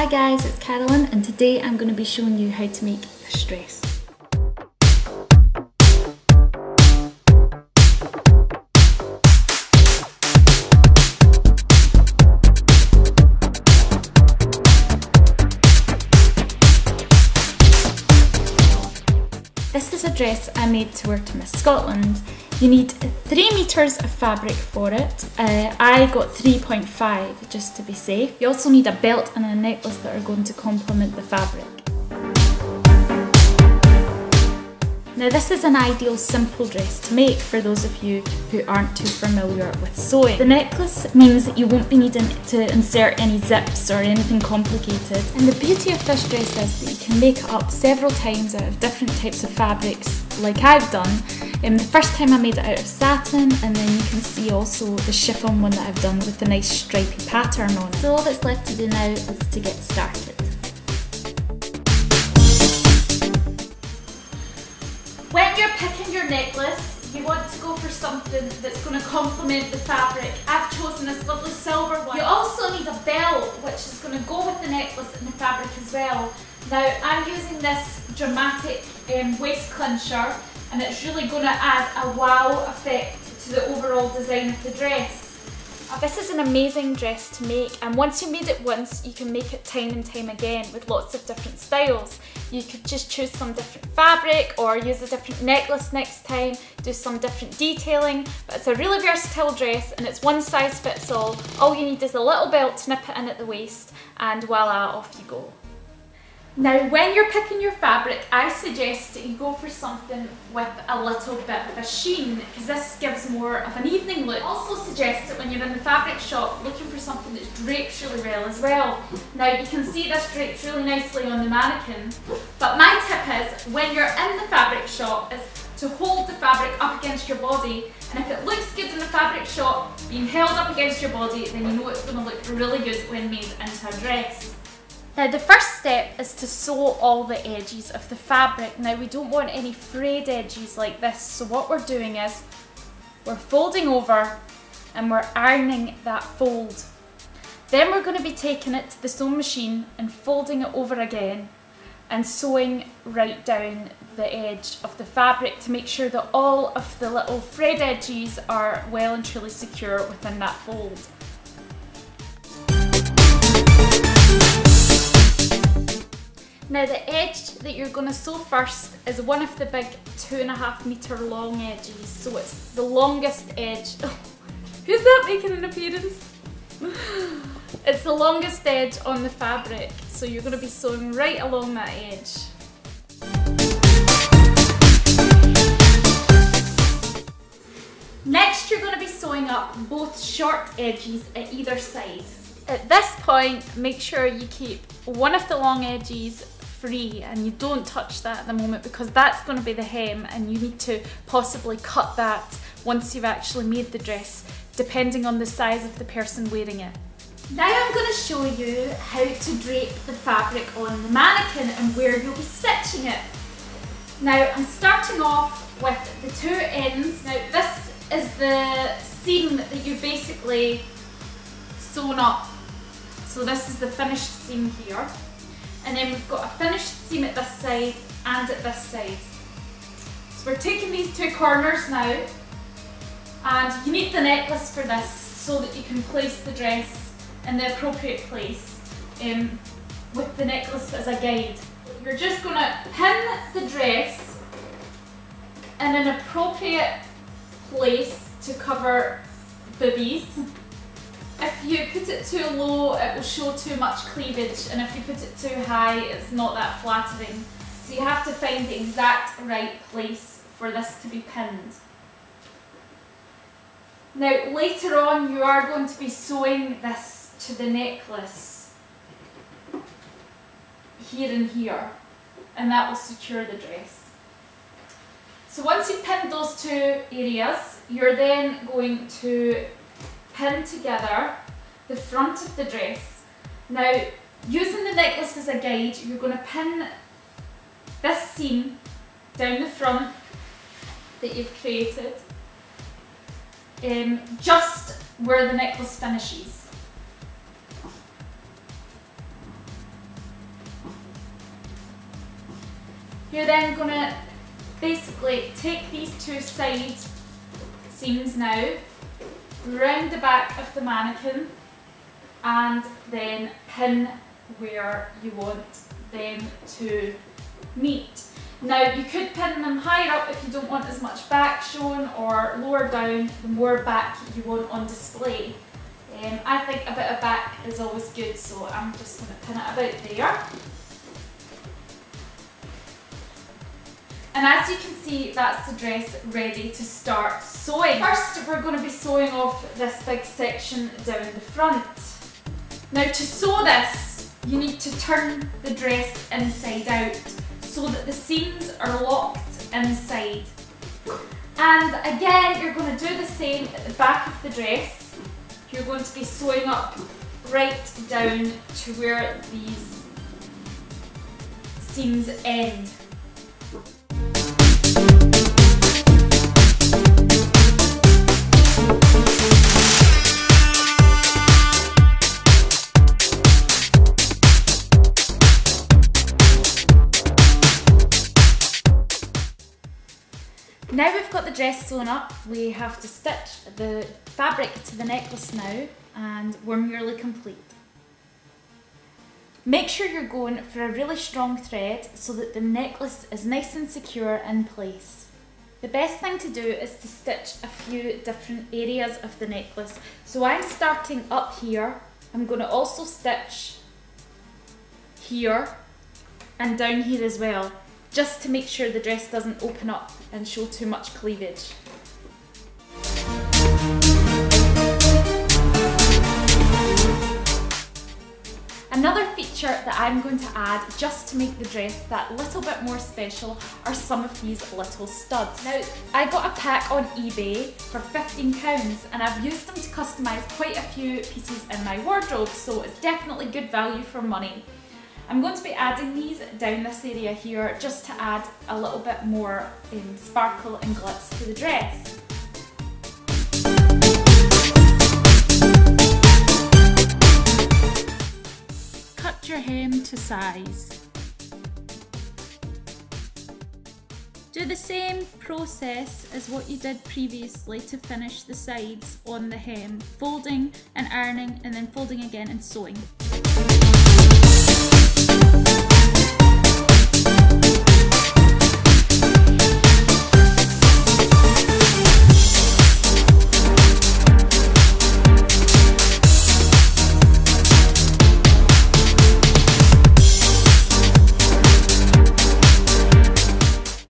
Hi guys, it's Carolyn and today I'm going to be showing you how to make this dress. This is a dress I made to wear to Miss Scotland. You need 3 meters of fabric for it. I got 3.5 just to be safe. You also need a belt and a necklace that are going to complement the fabric. Now this is an ideal simple dress to make for those of you who aren't too familiar with sewing. The necklace means that you won't be needing to insert any zips or anything complicated. And the beauty of this dress is that you can make it up several times out of different types of fabrics like I've done. The first time I made it out of satin, and then you can see also the chiffon one that I've done with the nice stripy pattern on it. So all that's left to do now is to get started. When you're picking your necklace, you want to go for something that's going to complement the fabric. I've chosen this lovely silver one. You also need a belt which is going to go with the necklace and the fabric as well. Now I'm using this dramatic waist clincher, and it's really going to add a wow effect to the overall design of the dress. This is an amazing dress to make, and once you made it once, you can make it time and time again with lots of different styles. You could just choose some different fabric or use a different necklace next time, do some different detailing, but it's a really versatile dress and it's one size fits all. All you need is a little belt to nip it in at the waist, and voila, off you go. Now when you're picking your fabric, I suggest that you go for something with a little bit of a sheen, because this gives more of an evening look. I also suggest that when you're in the fabric shop looking for something that drapes really well as well. Now you can see this drapes really nicely on the mannequin, but my tip is when you're in the fabric shop is to hold the fabric up against your body, and if it looks good in the fabric shop being held up against your body, then you know it's going to look really good when made into a dress. Now the first step is to sew all the edges of the fabric. Now we don't want any frayed edges like this, so what we're doing is we're folding over and we're ironing that fold. Then we're going to be taking it to the sewing machine and folding it over again and sewing right down the edge of the fabric to make sure that all of the little frayed edges are well and truly secure within that fold. Now the edge that you're going to sew first is one of the big 2.5 meter long edges, so it's the longest edge. Who's that making an appearance? It's the longest edge on the fabric, so you're going to be sewing right along that edge. Next you're going to be sewing up both short edges at either side. At this point, make sure you keep one of the long edges free and you don't touch that at the moment, because that's going to be the hem and you need to possibly cut that once you've actually made the dress, depending on the size of the person wearing it. Now I'm going to show you how to drape the fabric on the mannequin and where you'll be stitching it. Now I'm starting off with the two ends. Now this is the seam that you basically sewn up. So this is the finished seam here, and then we've got a finished seam at this side and at this side. So we're taking these two corners now, and you need the necklace for this so that you can place the dress in the appropriate place with the necklace as a guide. You're just going to pin the dress in an appropriate place to cover boobies. If you put it too low, it will show too much cleavage, and if you put it too high, it's not that flattering. So you have to find the exact right place for this to be pinned. Now later on you are going to be sewing this to the necklace, here and here, and that will secure the dress. So once you've pinned those two areas, you're then going to pin together the front of the dress. Now, using the necklace as a guide, you're going to pin this seam down the front that you've created, just where the necklace finishes. You're then going to basically take these two side seams now, round the back of the mannequin, and then pin where you want them to meet. Now you could pin them higher up if you don't want as much back shown, or lower down the more back you want on display. I think a bit of back is always good, so I'm just going to pin it about there. And as you can see, that's the dress ready to start sewing. First, we're going to be sewing off this big section down the front. Now to sew this, you need to turn the dress inside out so that the seams are locked inside. And again, you're going to do the same at the back of the dress. You're going to be sewing up right down to where these seams end. Now we've got the dress sewn up, we have to stitch the fabric to the necklace now, and we're nearly complete. Make sure you're going for a really strong thread so that the necklace is nice and secure in place. The best thing to do is to stitch a few different areas of the necklace. So I'm starting up here, I'm going to also stitch here and down here as well, just to make sure the dress doesn't open up and show too much cleavage. Another feature that I'm going to add just to make the dress that little bit more special are some of these little studs. Now, I got a pack on eBay for £15 and I've used them to customise quite a few pieces in my wardrobe, so it's definitely good value for money. I'm going to be adding these down this area here just to add a little bit more sparkle and glitz to the dress. Cut your hem to size. Do the same process as what you did previously to finish the sides on the hem, folding and ironing and then folding again and sewing.